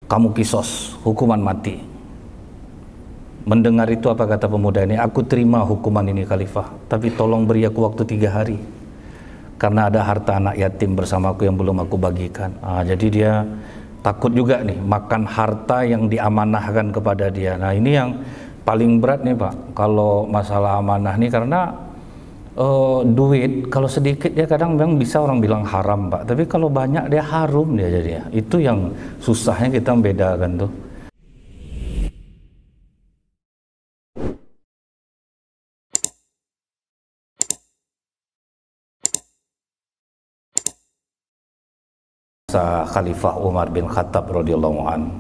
kamu kisos, hukuman mati. Mendengar itu apa kata pemuda ini? Aku terima hukuman ini khalifah, tapi tolong beri aku waktu 3 hari. Karena ada harta anak yatim bersamaku yang belum aku bagikan. Jadi dia takut juga nih makan harta yang diamanahkan kepada dia. Nah ini yang paling berat nih Pak, kalau masalah amanah nih, karena duit kalau sedikit ya kadang memang bisa orang bilang haram Pak, tapi kalau banyak dia harum dia jadinya. Itu yang susahnya kita membedakan tuh. Khalifah Umar bin Khattab radhiyallahu an,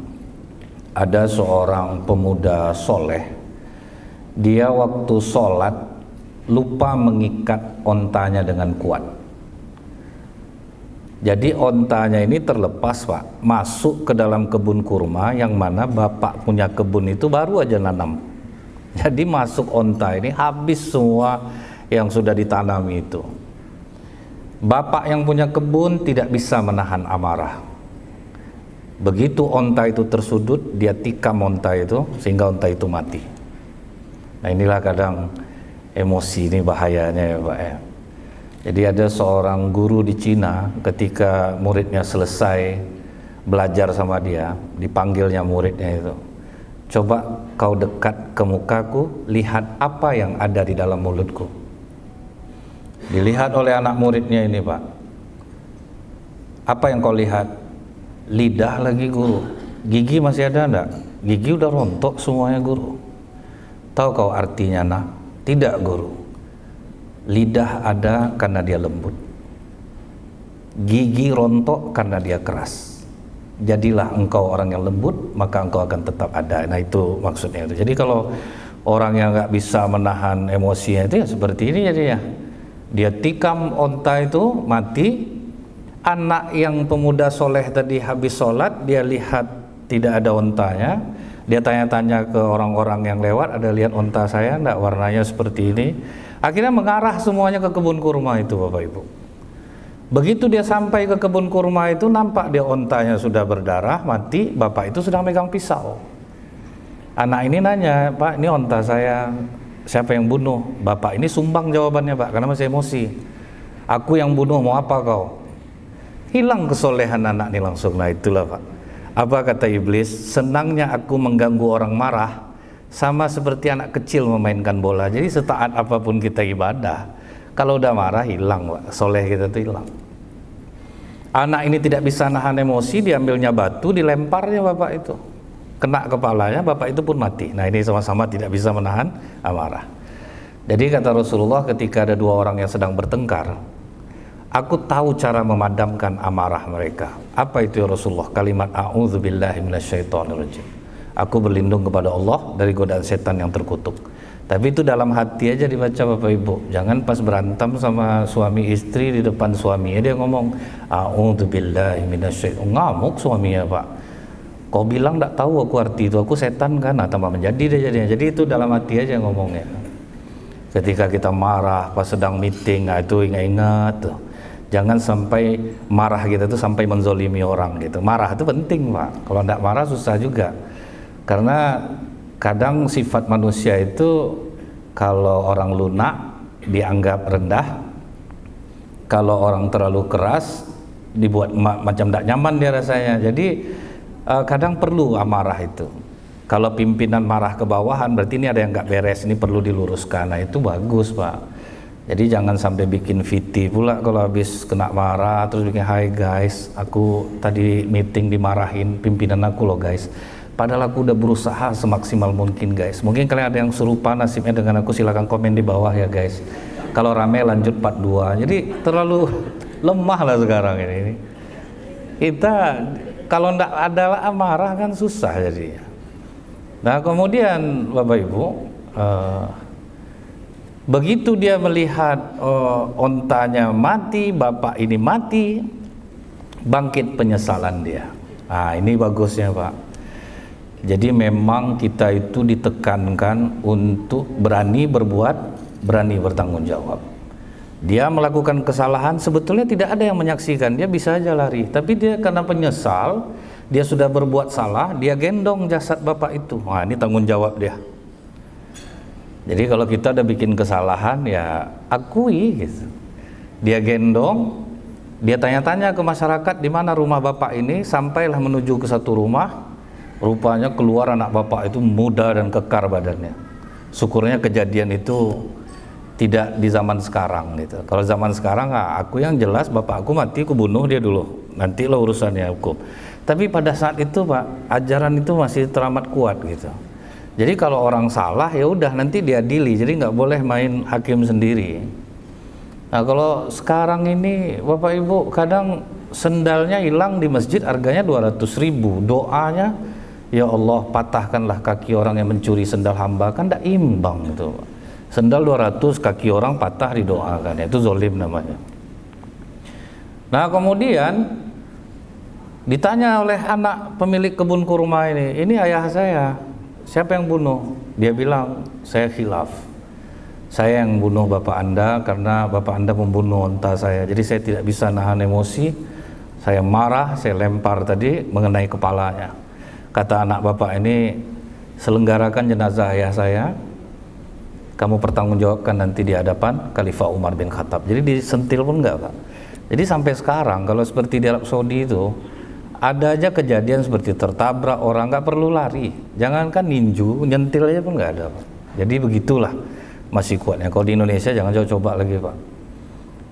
ada seorang pemuda soleh. Dia waktu sholat lupa mengikat ontanya dengan kuat. Jadi ontanya ini terlepas Pak, masuk ke dalam kebun kurma yang mana bapak punya kebun itu baru aja nanam. Jadi masuk onta ini habis semua yang sudah ditanami itu. Bapak yang punya kebun tidak bisa menahan amarah. Begitu onta itu tersudut, dia tikam onta itu sehingga onta itu mati. Nah inilah kadang emosi ini bahayanya ya Pak ya. Jadi ada seorang guru di Cina, ketika muridnya selesai belajar sama dia, dipanggilnya muridnya itu, coba kau dekat ke mukaku, lihat apa yang ada di dalam mulutku. Dilihat oleh anak muridnya ini Pak. Apa yang kau lihat? Lidah lagi guru. Gigi masih ada enggak? Gigi udah rontok semuanya guru. Tahu kau artinya nak? Tidak guru. Lidah ada karena dia lembut. Gigi rontok karena dia keras. Jadilah engkau orang yang lembut, maka engkau akan tetap ada. Nah itu maksudnya itu. Jadi kalau orang yang nggak bisa menahan emosinya itu ya seperti ini jadinya. Dia tikam onta itu mati. Anak yang pemuda soleh tadi habis sholat, dia lihat tidak ada ontanya. Dia tanya-tanya ke orang-orang yang lewat, ada lihat onta saya enggak, warnanya seperti ini. Akhirnya mengarah semuanya ke kebun kurma itu Bapak Ibu. Begitu dia sampai ke kebun kurma itu, nampak dia ontanya sudah berdarah, mati. Bapak itu sedang megang pisau. Anak ini nanya, Pak ini onta saya, siapa yang bunuh? Bapak ini sumbang jawabannya Pak, karena masih emosi. Aku yang bunuh, mau apa kau? Hilang kesolehan anak ini langsung. Nah itulah Pak, apa kata iblis? Senangnya aku mengganggu orang marah, sama seperti anak kecil memainkan bola. Jadi setaat apapun kita ibadah, kalau udah marah hilang Pak, soleh kita itu hilang. Anak ini tidak bisa nahan emosi, diambilnya batu, dilemparnya Bapak itu, kena kepalanya, Bapak itu pun mati. Nah ini sama-sama tidak bisa menahan amarah. Jadi kata Rasulullah, ketika ada dua orang yang sedang bertengkar, aku tahu cara memadamkan amarah mereka. Apa itu ya Rasulullah? Kalimat a'udzubillahi minasyaitonirrajim. Aku berlindung kepada Allah dari godaan setan yang terkutuk. Tapi itu dalam hati aja dibaca Bapak Ibu. Jangan pas berantem sama suami istri di depan suaminya dia ngomong a'udzubillahi minasyaitonirrajim. Ngamuk suaminya Pak. Kau bilang enggak tahu aku arti itu, aku setan kan? Nah, tambah menjadi dia jadinya. Jadi itu dalam hati aja ngomongnya. Ketika kita marah pas sedang meeting, nah itu ingat-ingat tuh. Jangan sampai marah kita tuh sampai menzolimi orang gitu. Marah itu penting Pak. Kalau enggak marah susah juga. Karena kadang sifat manusia itu kalau orang lunak dianggap rendah, kalau orang terlalu keras dibuat macam tidak nyaman dia rasanya. Jadi kadang perlu amarah itu. Kalau pimpinan marah ke bawahan berarti ini ada yang nggak beres, ini perlu diluruskan. Nah itu bagus Pak. Jadi jangan sampai bikin VT pula kalau habis kena marah terus bikin hai guys, aku tadi meeting dimarahin pimpinan aku loh guys. Padahal aku udah berusaha semaksimal mungkin guys. Mungkin kalian ada yang serupa nasibnya dengan aku, silahkan komen di bawah ya guys. Kalau rame lanjut part 2. Jadi terlalu lemah lah sekarang ini. Kita kalau ndak ada amarah kan susah jadinya. Nah kemudian Bapak Ibu, begitu dia melihat ontanya mati, bapak ini mati, bangkit penyesalan dia. Nah ini bagusnya Pak. Jadi memang kita itu ditekankan untuk berani berbuat, berani bertanggung jawab. Dia melakukan kesalahan, sebetulnya tidak ada yang menyaksikan, dia bisa aja lari. Tapi dia karena penyesal, dia sudah berbuat salah, dia gendong jasad bapak itu. Wah, ini tanggung jawab dia. Jadi kalau kita udah bikin kesalahan, ya akui gitu. Dia gendong, dia tanya-tanya ke masyarakat di mana rumah bapak ini, sampailah menuju ke satu rumah. Rupanya keluar anak bapak itu muda dan kekar badannya. Syukurnya kejadian itu tidak di zaman sekarang gitu. Kalau zaman sekarang, aku yang jelas bapak aku mati, aku bunuh dia dulu. Nantilah urusannya hukum. Tapi pada saat itu Pak, ajaran itu masih teramat kuat gitu. Jadi kalau orang salah ya udah nanti diadili. Jadi nggak boleh main hakim sendiri. Nah kalau sekarang ini Bapak Ibu, kadang sendalnya hilang di masjid harganya 200.000. Doanya, ya Allah patahkanlah kaki orang yang mencuri sendal hamba, kan tidak imbang itu Pak. Sendal 200, kaki orang patah didoakan, itu zolim namanya. Nah kemudian ditanya oleh anak pemilik kebun kurma ini ayah saya, siapa yang bunuh? Dia bilang, saya khilaf, saya yang bunuh bapak anda karena bapak anda membunuh onta saya, jadi saya tidak bisa nahan emosi, saya marah, saya lempar tadi mengenai kepalanya. Kata anak bapak ini, selenggarakan jenazah ayah saya, kamu pertanggungjawabkan nanti di hadapan Khalifah Umar bin Khattab. Jadi disentil pun enggak Pak. Jadi sampai sekarang kalau seperti di Arab Saudi itu ada aja kejadian seperti tertabrak orang, nggak perlu lari, jangankan ninju, nyentil aja pun nggak ada Pak. Jadi begitulah masih kuatnya. Kalau di Indonesia jangan coba lagi Pak.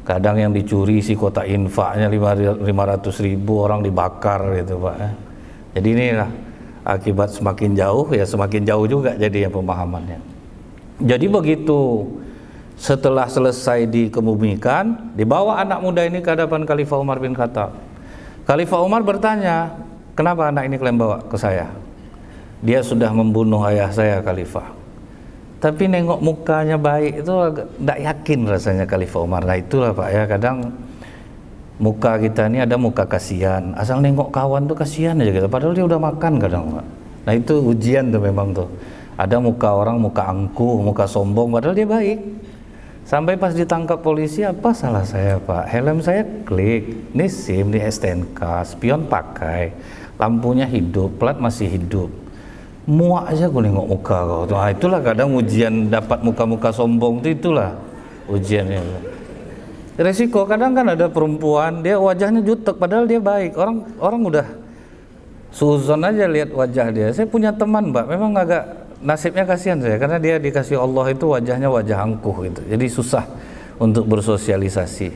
Kadang yang dicuri isi kotak infaknya 500.000, orang dibakar gitu Pak. Jadi inilah akibat semakin jauh ya semakin jauh juga jadi pemahamannya. Jadi begitu setelah selesai dikebumikan, dibawa anak muda ini ke hadapan Khalifah Umar bin Khattab. Khalifah Umar bertanya, kenapa anak ini kalian bawa ke saya? Dia sudah membunuh ayah saya Khalifah. Tapi nengok mukanya baik itu agak tidak yakin rasanya Khalifah Umar. Nah itulah Pak ya, kadang muka kita ini ada muka kasihan. Asal nengok kawan tuh kasihan aja gitu. Padahal dia udah makan kadang Pak. Nah itu ujian tuh memang tuh. Ada muka orang, muka angkuh, muka sombong, padahal dia baik. Sampai pas ditangkap polisi, apa salah saya Pak? Helm saya klik, ini SIM, ini STNK, spion pakai, lampunya hidup, plat masih hidup. Muak aja gue nengok muka kau. Nah, itulah kadang ujian dapat muka-muka sombong itu, itulah ujiannya. Resiko kadang kan ada perempuan, dia wajahnya jutek, padahal dia baik. Orang udah suzon aja lihat wajah dia. Saya punya teman Mbak, memang agak nasibnya kasihan saya, karena dia dikasih Allah itu wajahnya wajah angkuh gitu. Jadi susah untuk bersosialisasi.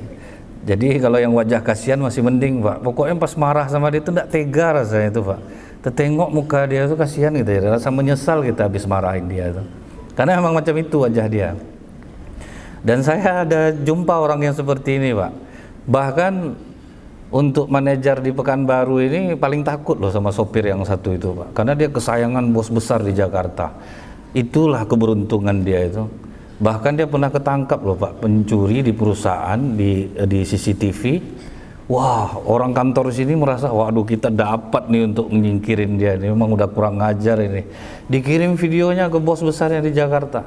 Jadi kalau yang wajah kasihan masih mending Pak. Pokoknya pas marah sama dia itu tidak tega rasanya itu Pak. Tertengok muka dia itu kasihan gitu ya. Rasa menyesal kita habis marahin dia itu. Karena memang macam itu wajah dia. Dan saya ada jumpa orang yang seperti ini Pak. Bahkan untuk manajer di Pekanbaru ini paling takut loh sama sopir yang satu itu Pak, karena dia kesayangan bos besar di Jakarta. Itulah keberuntungan dia itu. Bahkan dia pernah ketangkap loh Pak, pencuri di perusahaan di CCTV. Wah, orang kantor sini merasa waduh kita dapat nih untuk menyingkirin dia, ini memang udah kurang ngajar ini. Dikirim videonya ke bos besarnya di Jakarta.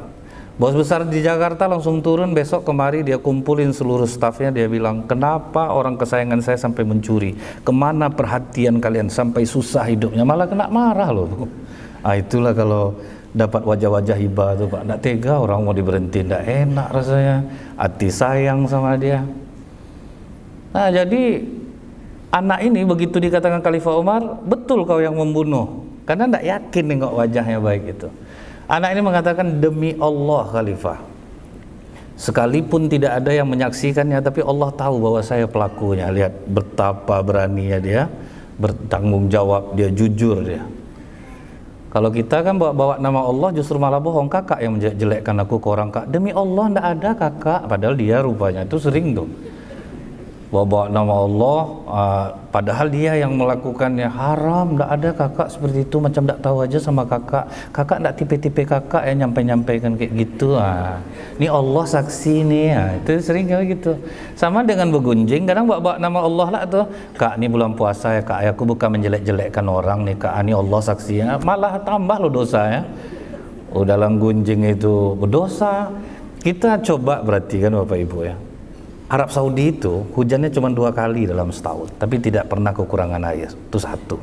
Bos besar di Jakarta langsung turun besok kemari, dia kumpulin seluruh stafnya, dia bilang, kenapa orang kesayangan saya sampai mencuri? Kemana perhatian kalian sampai susah hidupnya? Malah kena marah loh. Ah itulah kalau dapat wajah-wajah hibah tuh Pak, tidak tega orang mau diberhentiin, tidak enak rasanya, hati sayang sama dia. Nah jadi anak ini begitu dikatakan Khalifah Umar, betul kau yang membunuh, karena tidak yakin nengok wajahnya baik itu. Anak ini mengatakan, demi Allah Khalifah, sekalipun tidak ada yang menyaksikannya, tapi Allah tahu bahwa saya pelakunya. Lihat betapa beraninya dia, bertanggung jawab dia, jujur dia. Kalau kita kan bawa nama Allah justru malah bohong. Kakak yang menjelekkan aku ke orang, kak, demi Allah tidak ada kakak, padahal dia rupanya itu sering tuh bawa nama Allah, padahal dia yang melakukannya. Haram, tidak ada kakak seperti itu, macam tidak tahu aja sama kakak. Kakak tidak tipe-tipe kakak ya nyampaikan kayak gitu. Ini Allah saksi nih, itu sering kayak gitu. Sama dengan begunjing, kadang bawa nama Allah lah tuh, kak ini bulan puasa ya kak, aku bukan menjelek-jelekkan orang nih kak, ini Allah saksi ya. Malah tambah lo dosa ya. Dalam gunjing itu berdosa. Kita coba perhatikan Bapak Ibu ya, Arab Saudi itu hujannya cuma 2 kali dalam setahun, tapi tidak pernah kekurangan air. Itu satu.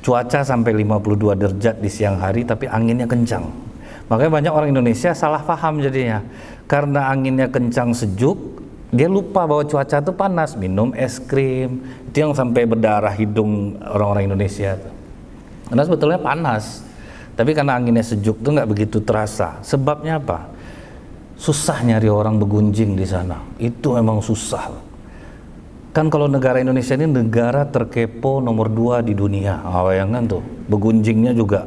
cuaca sampai 52 derajat di siang hari tapi anginnya kencang. Makanya banyak orang Indonesia salah paham jadinya. Karena anginnya kencang sejuk, dia lupa bahwa cuaca itu panas, minum es krim. Itu yang sampai berdarah hidung orang-orang Indonesia. Karena sebetulnya panas. Tapi karena anginnya sejuk itu nggak begitu terasa. Sebabnya apa? Susah nyari orang begunjing di sana. Itu memang susah. Kan kalau negara Indonesia ini negara terkepo nomor 2 di dunia. Bayangkan tuh, begunjingnya juga.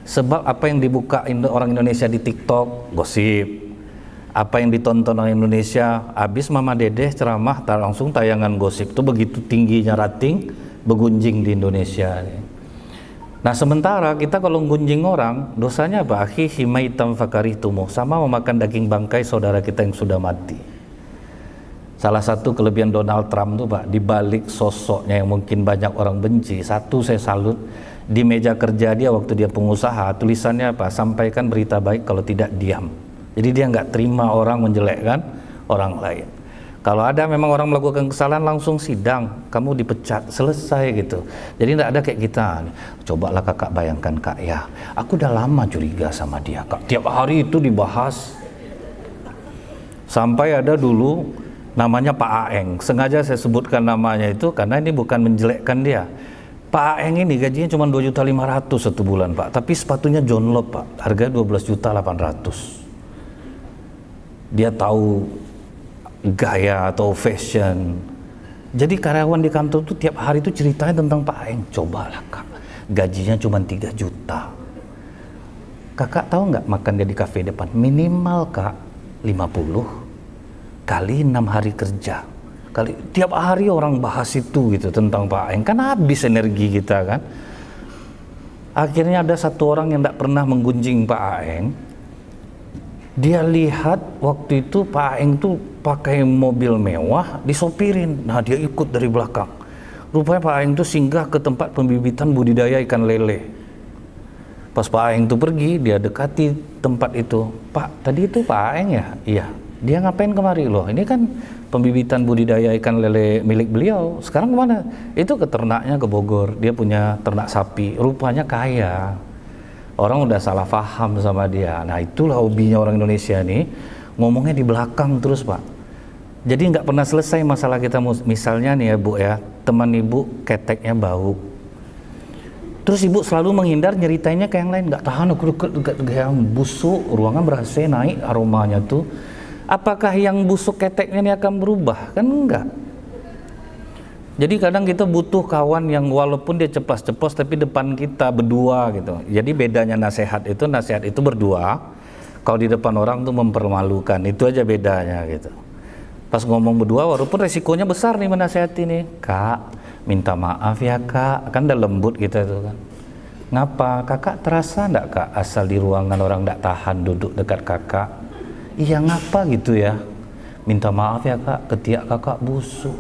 Sebab apa yang dibuka orang Indonesia di TikTok, gosip. Apa yang ditonton orang Indonesia, habis Mama Dedeh ceramah, langsung tayangan gosip. Itu begitu tingginya rating begunjing di Indonesia. Nah sementara kita kalau gunjing orang, dosanya apa? Akhi himaitam fakarihtumu, sama memakan daging bangkai saudara kita yang sudah mati. Salah satu kelebihan Donald Trump tuh Pak, dibalik sosoknya yang mungkin banyak orang benci, satu saya salut, di meja kerja dia waktu dia pengusaha, tulisannya apa? Sampaikan berita baik, kalau tidak diam. Jadi dia nggak terima orang menjelekkan orang lain. Kalau ada memang orang melakukan kesalahan, langsung sidang, kamu dipecat, selesai gitu. Jadi tidak ada kayak kita. Cobalah kakak bayangkan kak, ya aku udah lama curiga sama dia kak, tiap hari itu dibahas. Sampai ada dulu namanya Pak Aeng, sengaja saya sebutkan namanya itu karena ini bukan menjelekkan dia. Pak Aeng ini gajinya cuma 2.500.000 satu bulan Pak, tapi sepatunya John Loeb Pak, harganya 12.800.000. Dia tahu gaya atau fashion. Jadi karyawan di kantor tuh tiap hari tuh ceritanya tentang Pak Aeng. Cobalah kak, gajinya cuma 3 juta. Kakak tahu nggak makan dia di kafe depan minimal kak 50 kali 6 hari kerja. Kali tiap hari orang bahas itu gitu tentang Pak Aeng, kan habis energi kita kan. Akhirnya ada satu orang yang tidak pernah menggunjing Pak Aeng. Dia lihat waktu itu Pak Aeng tuh pakai mobil mewah, disopirin. Nah dia ikut dari belakang. Rupanya Pak Aeng tuh singgah ke tempat pembibitan budidaya ikan lele. Pas Pak Aeng tuh pergi, dia dekati tempat itu. Pak, tadi itu Pak Aeng ya? Iya. Dia ngapain kemari loh? Ini kan pembibitan budidaya ikan lele milik beliau. Sekarang kemana? Itu ke ternaknya ke Bogor. Dia punya ternak sapi. Rupanya kaya. Orang udah salah paham sama dia. Nah itulah hobinya orang Indonesia nih, ngomongnya di belakang terus Pak. Jadi nggak pernah selesai masalah kita. Misalnya nih ya Bu ya, teman ibu keteknya bau, terus ibu selalu menghindar, nyeritainnya ke yang lain. Nggak tahan, aku deket yang busuk, ruangan ber-AC naik aromanya tuh. Apakah yang busuk keteknya ini akan berubah? Kan enggak. Jadi kadang kita butuh kawan yang walaupun dia ceplas-ceplos tapi depan kita berdua gitu. Jadi bedanya nasihat itu berdua. Kalau di depan orang tuh mempermalukan. Itu aja bedanya gitu. Pas ngomong berdua walaupun resikonya besar nih menasihati nih. Kak, minta maaf ya kak. Kan udah lembut kita tuh kan. Ngapa? Kakak terasa enggak kak asal di ruangan orang enggak tahan duduk dekat kakak? Iya ngapa gitu ya? Minta maaf ya kak, ketiak kakak busuk.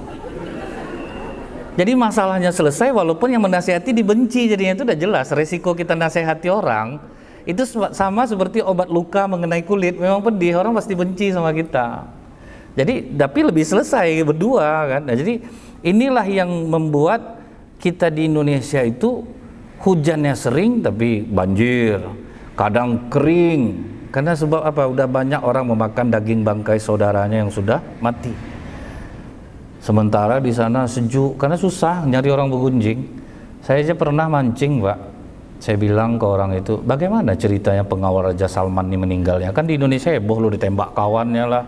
Jadi masalahnya selesai walaupun yang menasihati dibenci, jadinya itu udah jelas. Resiko kita nasihati orang itu sama seperti obat luka mengenai kulit, memang pedih, orang pasti benci sama kita. Jadi tapi lebih selesai berdua kan. Nah, jadi inilah yang membuat kita di Indonesia itu hujannya sering tapi banjir, kadang kering. Karena sebab apa? Udah banyak orang memakan daging bangkai saudaranya yang sudah mati. Sementara di sana sejuk, karena susah nyari orang begunjing. Saya aja pernah mancing, Pak. Saya bilang ke orang itu, bagaimana ceritanya pengawal Raja Salman ini meninggalnya? Kan di Indonesia heboh lo ditembak kawannya lah.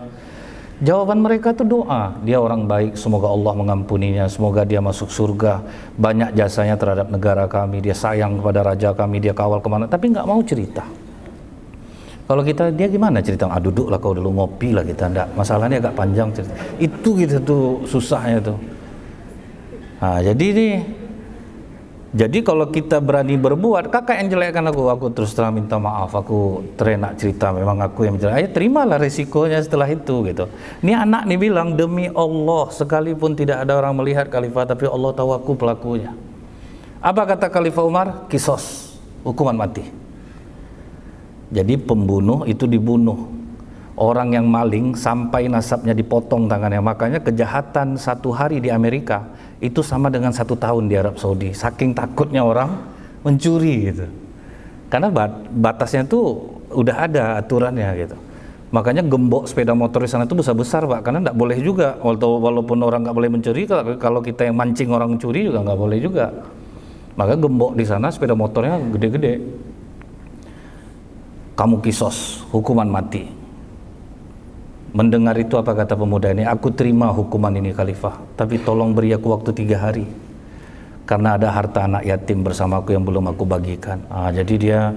Jawaban mereka tuh doa. Dia orang baik, semoga Allah mengampuninya, semoga dia masuk surga. Banyak jasanya terhadap negara kami, dia sayang kepada raja kami, dia kawal kemana. Tapi nggak mau cerita. Kalau kita, dia gimana cerita? Duduk lah kau dulu, ngopi lah kita. Enggak, masalahnya agak panjang cerita. Itu gitu tuh susahnya tuh. Nah, jadi kalau kita berani berbuat, kakak yang jelekkan aku terus terang minta maaf, aku terenak cerita, memang aku yang menjelek. Ayo terimalah resikonya setelah itu gitu. Ini anak nih bilang, demi Allah, sekalipun tidak ada orang melihat Khalifah, tapi Allah tahu aku pelakunya. Apa kata Khalifah Umar? Kisos, hukuman mati. Jadi pembunuh itu dibunuh. Orang yang maling sampai nasabnya dipotong tangannya. Makanya kejahatan 1 hari di Amerika itu sama dengan 1 tahun di Arab Saudi, saking takutnya orang mencuri gitu. Karena batasnya tuh udah ada aturannya gitu. Makanya gembok sepeda motor di sana itu besar-besar Pak, karena nggak boleh juga, walaupun orang nggak boleh mencuri, kalau kita yang mancing orang mencuri juga nggak boleh juga. Maka gembok di sana sepeda motornya gede-gede. Kamu kisos, hukuman mati. Mendengar itu apa kata pemuda ini? Aku terima hukuman ini Khalifah, tapi tolong beri aku waktu 3 hari. Karena ada harta anak yatim bersamaku yang belum aku bagikan. Jadi dia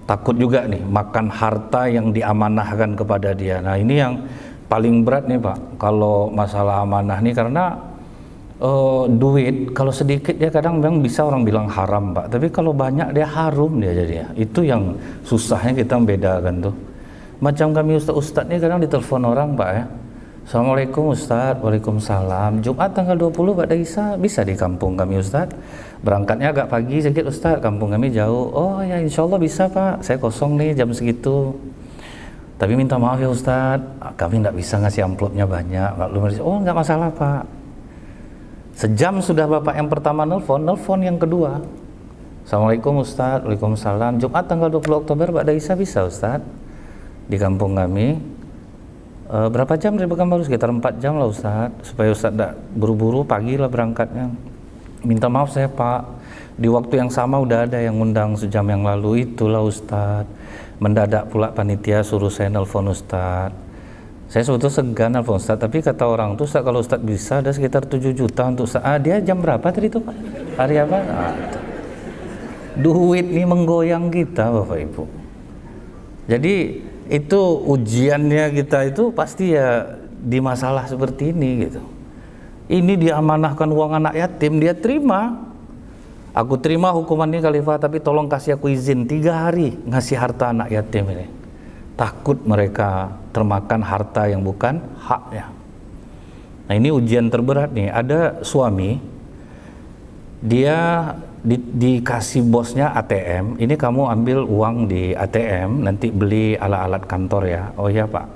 takut juga nih, makan harta yang diamanahkan kepada dia. Nah ini yang paling berat nih Pak, kalau masalah amanah nih, karena duit kalau sedikit dia kadang memang bisa orang bilang haram Pak, tapi kalau banyak dia harum dia jadinya. Itu yang susahnya kita membedakan tuh. Macam kami ustaz-ustaz nih kadang ditelepon orang Pak ya, Assalamualaikum Ustaz. Waalaikumsalam. Jumat tanggal 20 Pak Daisa bisa di kampung kami Ustaz, berangkatnya agak pagi sedikit Ustaz, kampung kami jauh. Oh ya insya Allah bisa Pak, saya kosong nih jam segitu, tapi minta maaf ya Ustaz, kami nggak bisa ngasih amplopnya banyak. Oh nggak masalah Pak. Sejam sudah Bapak yang pertama nelfon yang kedua, Assalamualaikum Ustaz. Waalaikumsalam. Jumat tanggal 20 Oktober Pak Daisa bisa Ustaz di kampung kami. Berapa jam dari Pekanbaru? Sekitar 4 jam lah Ustaz, supaya Ustaz tidak buru-buru, pagi lah berangkatnya. Minta maaf saya Pak, di waktu yang sama udah ada yang ngundang sejam yang lalu, itulah Ustaz. Mendadak pula panitia suruh saya nelfon Ustaz. Saya sebetulnya segan nelfon Ustaz, tapi kata orang tuh Ustaz, kalau Ustaz bisa ada sekitar 7 juta untuk Ustaz. Dia jam berapa tadi tuh Pak? Hari apa? Duit nih menggoyang kita Bapak Ibu. Jadi itu ujiannya kita itu pasti ya di masalah seperti ini gitu. Ini diamanahkan uang anak yatim, dia terima. Aku terima hukuman ini Khalifah, tapi tolong kasih aku izin 3 hari ngasih harta anak yatim ini. Takut mereka termakan harta yang bukan haknya. Nah ini ujian terberat nih. Ada suami, dia dikasih bosnya ATM, ini kamu ambil uang di ATM, nanti beli alat-alat kantor ya. Oh iya Pak.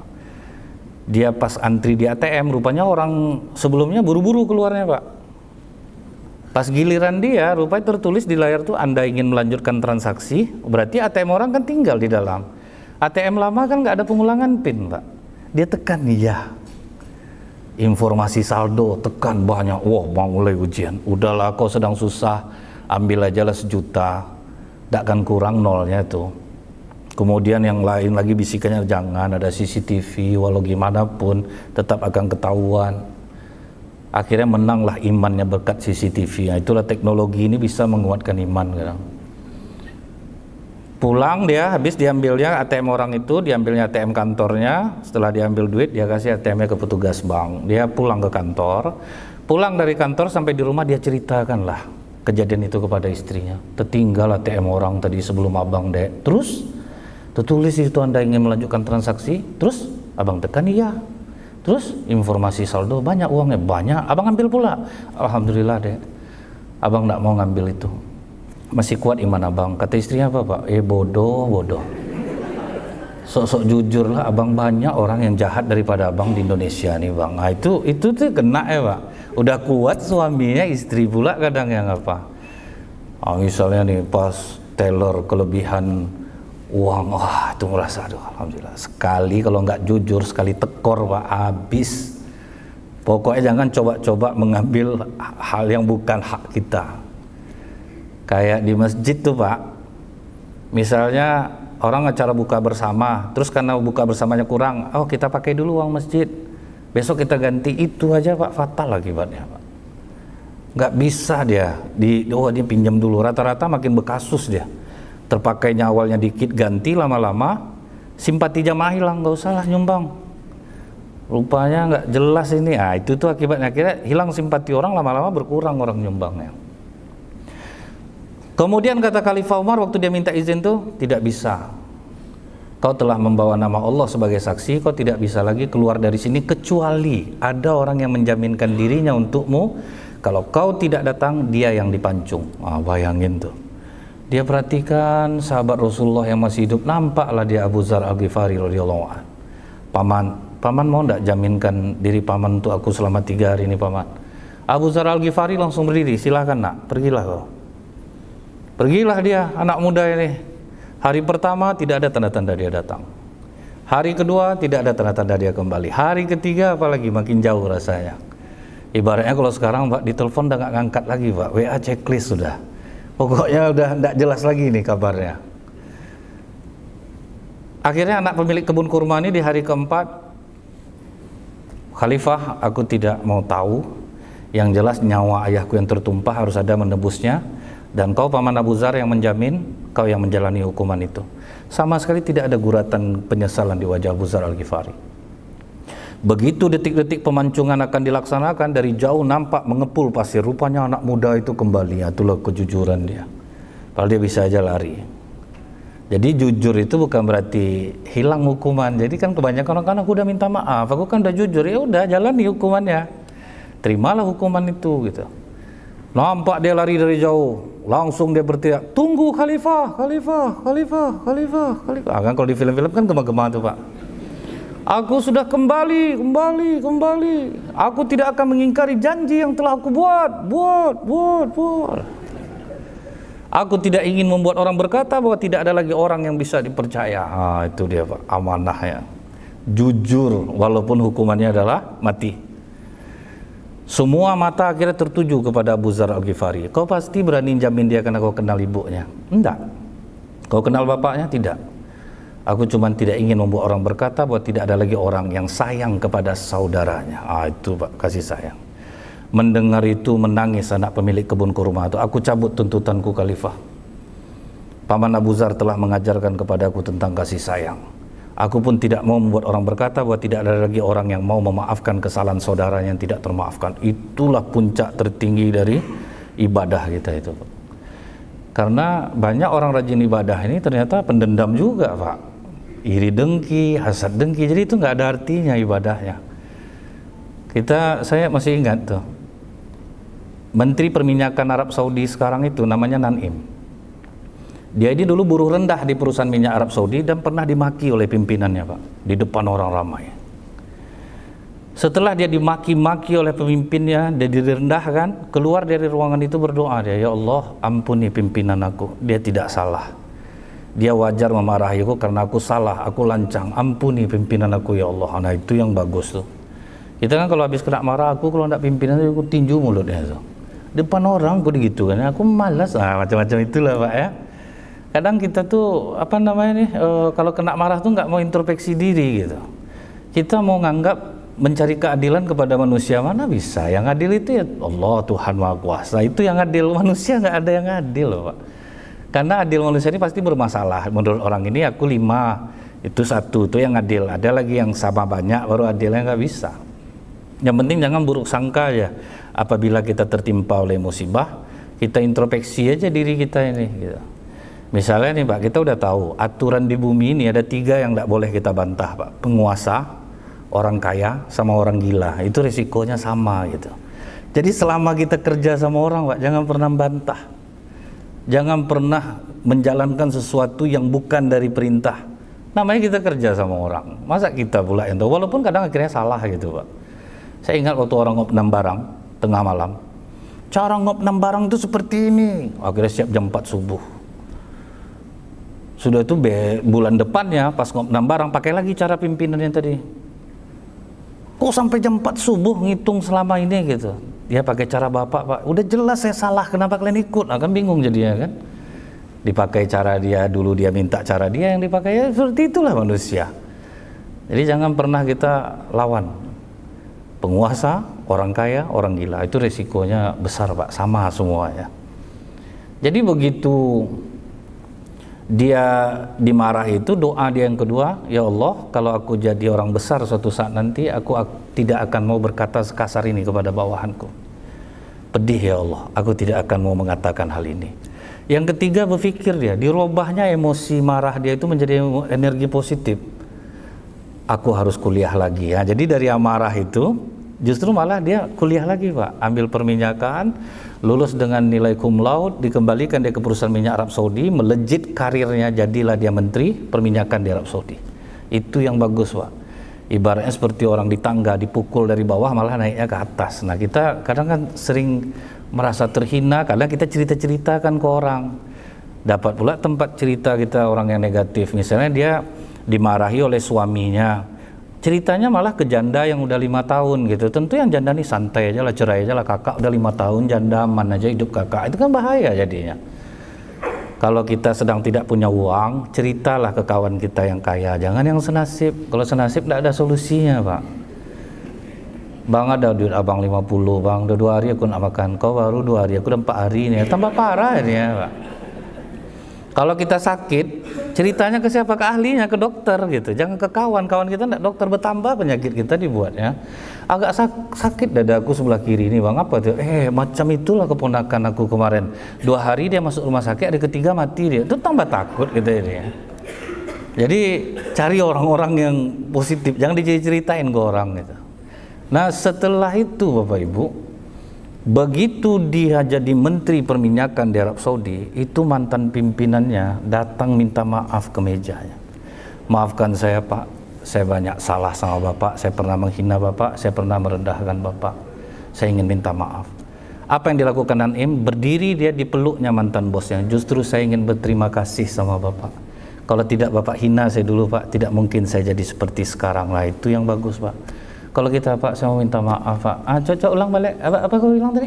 Dia pas antri di ATM, rupanya orang sebelumnya buru-buru keluarnya Pak. Pas giliran dia, rupanya tertulis di layar tuh Anda ingin melanjutkan transaksi, berarti ATM orang kan tinggal di dalam. ATM lama kan nggak ada pengulangan PIN Pak. Dia tekan iya. Informasi saldo tekan banyak. Wah mau mulai ujian. Udahlah kau sedang susah, ambil aja lah 1 juta, tidak akan kurang nolnya itu. Kemudian yang lain lagi bisikannya jangan ada CCTV, walau gimana pun tetap akan ketahuan. Akhirnya menanglah imannya berkat CCTV. Nah, itulah teknologi ini bisa menguatkan iman kadang. Pulang dia, habis diambilnya ATM orang itu, diambilnya ATM kantornya. Setelah diambil duit, dia kasih ATM-nya ke petugas bank. Dia pulang ke kantor. Pulang dari kantor sampai di rumah dia ceritakan lah kejadian itu kepada istrinya. Tertinggal ATM orang tadi sebelum abang dek. Terus tertulis itu Anda ingin melanjutkan transaksi. Terus abang tekan iya. Terus informasi saldo banyak, uangnya banyak. Abang ambil pula. Alhamdulillah dek, abang tidak mau ngambil itu. Masih kuat iman abang. Kata istrinya apa Pak? Bodoh. Sok-sok jujur lah abang, banyak orang yang jahat daripada abang di Indonesia nih Bang. Nah, itu tuh kena ya Pak. Udah kuat suaminya, istri pula kadang yang apa. Misalnya nih pas teller kelebihan uang, wah itu merasa aduh alhamdulillah. Sekali kalau nggak jujur, sekali tekor Pak, habis. Pokoknya jangan coba-coba mengambil hal yang bukan hak kita. Kayak di masjid tuh Pak, misalnya orang acara buka bersama, terus karena buka bersamanya kurang, oh kita pakai dulu uang masjid, besok kita ganti, itu aja Pak fatal akibatnya Pak. Nggak bisa dia, dia pinjam dulu, rata-rata makin berkasus dia. Terpakainya awalnya dikit, ganti lama-lama, simpati jamaah hilang, nggak usah lah nyumbang. Rupanya nggak jelas ini, itu tuh akibatnya, akhirnya hilang simpati orang, lama-lama berkurang orang nyumbangnya. Kemudian kata Khalifah Umar waktu dia minta izin tuh, tidak bisa. Kau telah membawa nama Allah sebagai saksi, kau tidak bisa lagi keluar dari sini kecuali ada orang yang menjaminkan dirinya untukmu. Kalau kau tidak datang, dia yang dipancung. Bayangin tuh. Dia perhatikan sahabat Rasulullah yang masih hidup, nampaklah dia Abu Dzar Al-Ghifari radhiyallahu anhu. Paman mau enggak jaminkan diri paman untuk aku selama 3 hari ini paman? Abu Dzar Al-Ghifari langsung berdiri, silakan nak, pergilah kau. Pergilah dia, anak muda ini. Hari pertama tidak ada tanda-tanda dia datang. Hari kedua tidak ada tanda-tanda dia kembali. Hari ketiga apalagi makin jauh rasanya. Ibaratnya kalau sekarang Pak ditelepon udah nggak ngangkat lagi Pak, WA checklist sudah. Pokoknya udah nggak jelas lagi nih kabarnya. Akhirnya anak pemilik kebun kurma ini di hari keempat, Khalifah, aku tidak mau tahu. Yang jelas nyawa ayahku yang tertumpah harus ada menebusnya. Dan kau paman Abu Dzar yang menjamin, kau yang menjalani hukuman itu. Sama sekali tidak ada guratan penyesalan di wajah Abu Dzar Al-Ghifari. Begitu detik-detik pemancingan akan dilaksanakan, dari jauh nampak mengepul pasir. Rupanya anak muda itu kembali. Itulah kejujuran dia. Padahal dia bisa aja lari. Jadi jujur itu bukan berarti hilang hukuman. Jadi kan kebanyakan orang, kan aku udah minta maaf, aku kan udah jujur, ya udah jalani hukumannya, terimalah hukuman itu gitu. Nampak dia lari dari jauh, langsung dia berteriak, tunggu Khalifah, Khalifah, Khalifah, Khalifah, Khalifah. Kan kalau di film-film kan gema-gema tuh Pak. Aku sudah kembali. Aku tidak akan mengingkari janji yang telah aku buat. Aku tidak ingin membuat orang berkata bahwa tidak ada lagi orang yang bisa dipercaya. Itu dia Pak, amanahnya. Jujur walaupun hukumannya adalah mati. Semua mata akhirnya tertuju kepada Abu Dzar Al-Ghifari. Kau pasti berani jamin dia karena kau kenal ibunya? Enggak. Kau kenal bapaknya? Tidak. Aku cuma tidak ingin membuat orang berkata bahwa tidak ada lagi orang yang sayang kepada saudaranya. Itu Pak, kasih sayang. Mendengar itu menangis anak pemilik kebun kurma itu. Aku cabut tuntutanku Khalifah. Paman Abu Dzar telah mengajarkan kepadaku tentang kasih sayang. Aku pun tidak mau membuat orang berkata bahwa tidak ada lagi orang yang mau memaafkan kesalahan saudaranya yang tidak termaafkan. Itulah puncak tertinggi dari ibadah kita itu Pak. Karena banyak orang rajin ibadah ini ternyata pendendam juga Pak. Iri dengki, hasad dengki. Jadi itu nggak ada artinya ibadahnya. Saya masih ingat tuh, Menteri Perminyakan Arab Saudi sekarang itu namanya Naim. Dia ini dulu buruh rendah di perusahaan minyak Arab Saudi dan pernah dimaki oleh pimpinannya Pak, di depan orang ramai. Setelah dia dimaki-maki oleh pemimpinnya, dia direndahkan, keluar dari ruangan itu berdoa dia, ya Allah ampuni pimpinan aku, dia tidak salah. Dia wajar memarahiku karena aku salah, aku lancang, ampuni pimpinan aku ya Allah. Nah itu yang bagus tuh. Kita kan kalau habis kena marah, aku kalau tidak pimpinan aku tinju mulutnya tuh. Depan orang aku gitu kan, aku malas, macam-macam itulah Pak ya. Kadang kita tuh kalau kena marah tuh nggak mau introspeksi diri gitu. Kita mau nganggap mencari keadilan kepada manusia, mana bisa? Yang adil itu ya Allah, Tuhan Maha Kuasa, itu yang adil. Manusia nggak ada yang adil loh Pak. Karena adil manusia ini pasti bermasalah. Menurut orang ini aku 5, itu 1, itu yang adil. Ada lagi yang sama banyak baru adilnya, nggak bisa. Yang penting jangan buruk sangka ya. Apabila kita tertimpa oleh musibah, kita introspeksi aja diri kita ini gitu. Misalnya nih Pak, kita udah tahu aturan di bumi ini ada 3 yang tidak boleh kita bantah Pak. Penguasa, orang kaya, sama orang gila. Itu risikonya sama gitu. Jadi selama kita kerja sama orang Pak, jangan pernah bantah. Jangan pernah menjalankan sesuatu yang bukan dari perintah. Namanya kita kerja sama orang. Masa kita pula yang tahu, walaupun kadang akhirnya salah gitu Pak. Saya ingat waktu orang ngopnam barang tengah malam. Cara ngopnam barang itu seperti ini. Akhirnya siap jam 4 subuh. Sudah itu bulan depannya pas ngopnam barang pakai lagi cara pimpinan yang tadi. Kok sampai jam 4 subuh ngitung selama ini gitu. Dia pakai cara bapak Pak. Udah jelas saya salah, kenapa kalian ikut? Kan bingung jadinya kan. Dipakai cara dia, dulu dia minta cara dia yang dipakai, ya seperti itulah manusia. Jadi jangan pernah kita lawan penguasa, orang kaya, orang gila. Itu resikonya besar Pak, sama semuanya. Jadi begitu dia dimarah itu, doa dia yang kedua, ya Allah kalau aku jadi orang besar suatu saat nanti, aku tidak akan mau berkata sekasar ini kepada bawahanku. Pedih ya Allah, aku tidak akan mau mengatakan hal ini. Yang ketiga berpikir dia, dirubahnya emosi marah dia itu menjadi energi positif. Aku harus kuliah lagi ya. Jadi dari amarah itu justru malah dia kuliah lagi Pak, ambil perminyakan, lulus dengan nilai cum laude, dikembalikan dia ke perusahaan minyak Arab Saudi, melejit karirnya, jadilah dia menteri perminyakan di Arab Saudi. Itu yang bagus Pak. ibaratnya seperti orang di tangga, dipukul dari bawah malah naiknya ke atas. Nah kita kadang kan sering merasa terhina, kadang kita cerita-ceritakan ke orang. Dapat pula tempat cerita kita orang yang negatif, misalnya dia dimarahi oleh suaminya, ceritanya malah ke janda yang udah 5 tahun gitu. Tentu yang janda nih santai aja lah, cerai aja lah, kakak udah 5 tahun janda aman aja hidup kakak, itu kan bahaya jadinya. Kalau kita sedang tidak punya uang, ceritalah ke kawan kita yang kaya, jangan yang senasib. Kalau senasib tidak ada solusinya Pak. Bang ada duit abang 50 bang, udah 2 hari aku nak makan, kau baru 2 hari, aku udah 4 hari nih, tambah parah ini ya Pak. Kalau kita sakit, ceritanya ke siapa? Ke ahlinya, ke dokter gitu. Jangan ke kawan kita enggak, dokter bertambah penyakit kita dibuatnya. Agak sakit dadaku sebelah kiri ini bang, apa tuh? Macam itulah keponakan aku kemarin. 2 hari dia masuk rumah sakit, hari ketiga mati dia. Itu tambah takut gitu ini ya. Jadi cari orang-orang yang positif, jangan diceritain ke orang gitu. Nah setelah itu Bapak Ibu, begitu dia jadi menteri perminyakan di Arab Saudi, itu mantan pimpinannya datang minta maaf ke mejanya. Maafkan saya Pak, saya banyak salah sama Bapak, saya pernah menghina Bapak, saya pernah merendahkan Bapak, saya ingin minta maaf. Apa yang dilakukan Naim? Berdiri dia di peluknya mantan bosnya, justru saya ingin berterima kasih sama Bapak. Kalau tidak Bapak hina saya dulu Pak, tidak mungkin saya jadi seperti sekarang lah. Itu yang bagus Pak. Kalau kita Pak, saya mau minta maaf Pak. Coba ulang balik. Apa kau bilang tadi?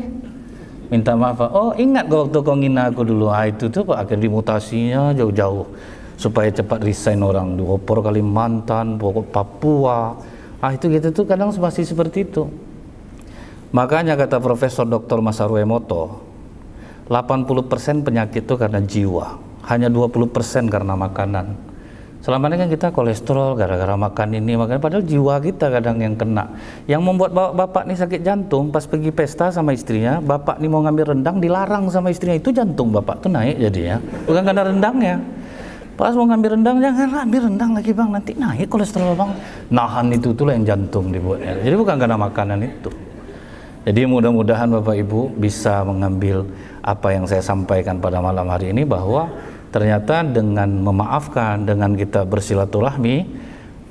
Minta maaf Pak. Oh ingat kau waktu kau ngina aku dulu. Itu tuh Pak, akhirnya dimutasinya jauh-jauh supaya cepat resign orang. Dioper Kalimantan, Papua. Itu gitu tuh kadang masih seperti itu. Makanya kata Profesor Dr. Masaru Emoto, 80% penyakit itu karena jiwa, hanya 20% karena makanan. Selama ini kan kita kolesterol gara-gara makan ini, makanya padahal jiwa kita kadang yang kena. Yang membuat bapak nih sakit jantung pas pergi pesta sama istrinya, bapak nih mau ngambil rendang dilarang sama istrinya, itu jantung bapak tuh naik jadinya, bukan karena rendangnya. Pas mau ngambil rendang, jangan ambil rendang lagi bang, nanti naik kolesterol bang. Nahan itu itulah yang jantung dibuatnya. Jadi bukan karena makanan itu. Jadi mudah-mudahan Bapak Ibu bisa mengambil apa yang saya sampaikan pada malam hari ini, bahwa ternyata dengan memaafkan, dengan kita bersilaturahmi,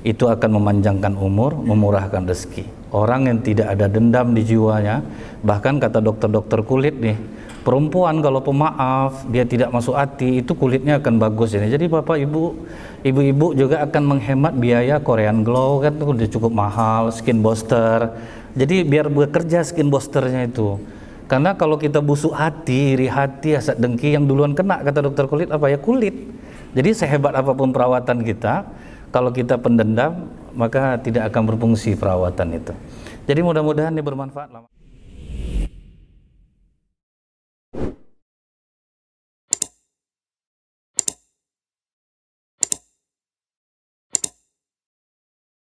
itu akan memanjangkan umur, memurahkan rezeki. Orang yang tidak ada dendam di jiwanya, bahkan kata dokter-dokter kulit nih, perempuan kalau pemaaf, dia tidak masuk hati, itu kulitnya akan bagus ini. Jadi Bapak Ibu, ibu-ibu juga akan menghemat biaya Korean Glow, kan itu udah cukup mahal, skin booster. Jadi biar bekerja skin boosternya itu. Karena kalau kita busuk hati, iri hati, hasad dengki, yang duluan kena kata dokter kulit apa ya? Kulit. Jadi sehebat apapun perawatan kita, kalau kita pendendam, maka tidak akan berfungsi perawatan itu. Jadi mudah-mudahan ini bermanfaat.